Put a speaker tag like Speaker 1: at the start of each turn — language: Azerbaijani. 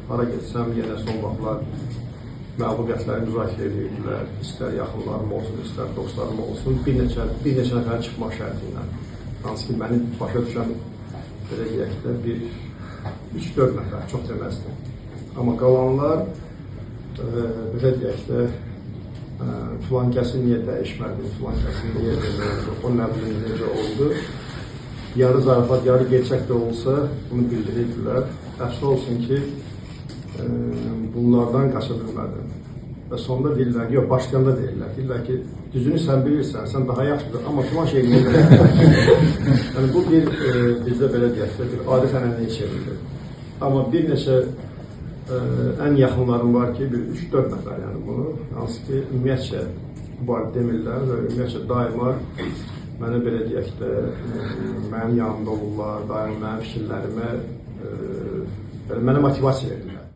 Speaker 1: hara getsəm yenə son vaxtlar məğlubiyyətləri müzakirə edirdilər. İstər yaxınlarım olsun, istər dostlarım olsun. Bir neçə nəfər çıxmaq şərti ilə. Hansı ki, məni başa düşən belə deyək də bir 3-4 nəfər, çox deməzdim. Amma qalanlar belə deyək də filan kəsi niyə dəyişmədi, filan kəsi niyə demədi, o nə bilim necə oldu. Yarı zarafat, yarı gerçək də olsa bunu bildirirdilər. Əfsus olsun ki, bunlardan qaça bilmədim. Və sonunda deyirlər ki, yox, başlayanda deyirlər ki, düzünü sən bilirsən, sən daha yaxşıdır, amma filan şey niyə bilirsən? Yəni, bu bizdə belə deyək də, bir adi fənəliyə çevrilir. Amma bir neçə ən yaxınlarım var ki, bir 3-4 nəfər yəni bunu, hansı ki, ümumiyyətcə var demirlər və ümumiyyətcə daima mənə belə deyək də, mənim yanımda olurlar, daima mənim fikirlərimə mənə motivasiya verirlər.